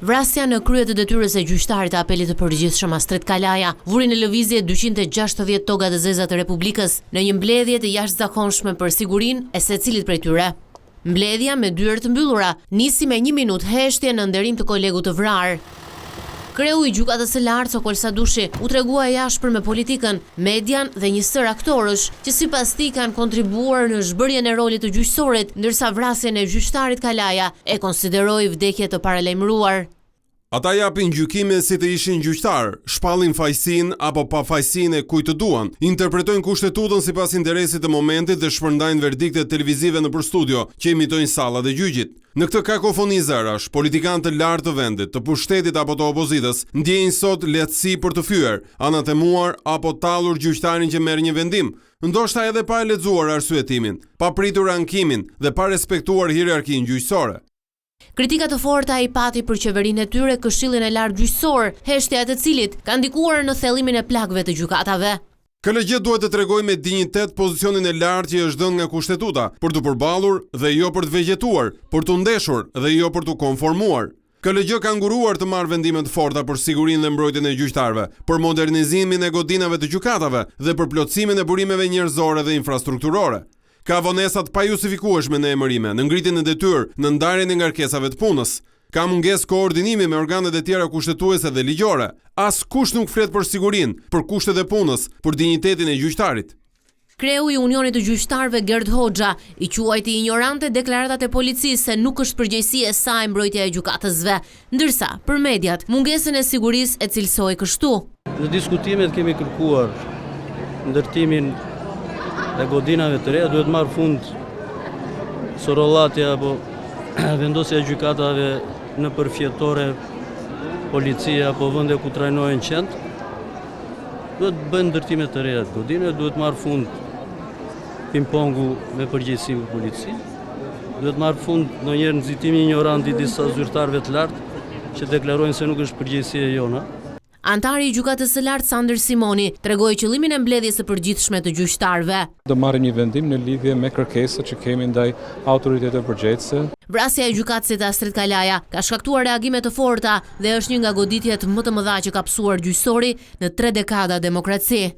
Vrasja në krye të detyrës e gjyqtarit të apelit të përgjithshëm Astrid Kalaja vuri në lëvizje 260 toga të zeza të Republikës në një mbledhje të jashtëzakonshme për sigurinë e secilit prej tyre. Mbledhja me dyert të mbyllura nisi me 1 minutë heshtje në nderim të kolegut të vrarë. Kreu i gjykatës së lartë Sokol Sadushi u tregua jashtëpër me politikën, median dhe një sër aktorësh që sipas tij kanë kontribuar në zhbërjen e rolit të gjyqësorit, ndërsa vrasjen e gjyqtarit Kalaja e konsideroi vdekje të paralajmëruar. Ata japin gjykime si të ishin gjyqtar, shpallin fajsin apo pa fajsin e kujt të duan, interpretojnë kushtetutën sipas interesit të momentit dhe shpërndajnë verdikte televizive nëpër studio që imitojnë sallat e gjyqit. Në këtë kakofoni zërash, politikanë të lartë të vendit, të pushtetit apo të opozitës, ndjejnë sot lehtësi për të fyer, anatemuar apo tallur gjyqtarin që merr një vendim, ndoshta edhe pa e lexuar arsyetimin, pa pritur ankimin dhe pa respektuar hierarkinë gjyqësore. Kritika të forta i pati për qeverinë e tyre Këshillin e Lartë Gjyqësor, heshtja e të cilit ka ndikuar në thellimin e plagëve të gjykatave. KLG duhet të tregojë me dinjitet pozicionin e lartë që është dhënë nga kushtetuta, për të përballur dhe jo për të vegjetuar, për të ndeshur dhe jo për të konformuar. KLG ka nguruar të marrë vendime të forta për sigurinë dhe mbrojtjen e gjyqtarëve, për modernizimin e godinave të gjykatave dhe për plotësimin e burimeve njerëzore dhe infrastrukturore. Ka vonesat pa justifikueshme në emërime, në ngritjen e detyrë, në ndarjen e ngarkesave të punës. Ka mungesë koordinimi me organet e tjera kushtetuese dhe ligjore. Askush nuk flet për sigurinë, për kushtet e punës, për dinjitetin e gjyqtarit. Kreu i Unionit të Gjyqtarëve Gerd Hoxha i quajti ignorante deklaratat e policisë se nuk është përgjegjësi e saj mbrojtja e gjykatësve, ndërsa për mediat mungesën e sigurisë e cilësoi kështu. Në diskutimet kemi kërkuar ndërtimin e godinave të reja, duhet marrë fund sorollatja apo vendosja e gjykatave në përfjetore, policia apo vende ku trajnohen qend. Duhet bëjnë ndërtime të reja të godinave, duhet marrë fund ping-pongu me përgjegjësi me polici. Duhet marrë fund ndonjëherë nxitimi ignorant i disa zyrtarëve të lartë që deklarojnë se nuk është përgjegjësia e jona. Antari i gjykatës së lartë Sander Simoni tregoi qëllimin e mbledhjes së përgjithshme të gjyqtarëve. Do marrim një vendim në lidhje me kërkesat që kemi ndaj autoriteteve përgjegjëse. Vrasja e gjykatësit Astrid Kalaja ka shkaktuar reagime të forta dhe është një nga goditjet më të mëdha që ka psuar gjyqësori në 3 dekada demokraci.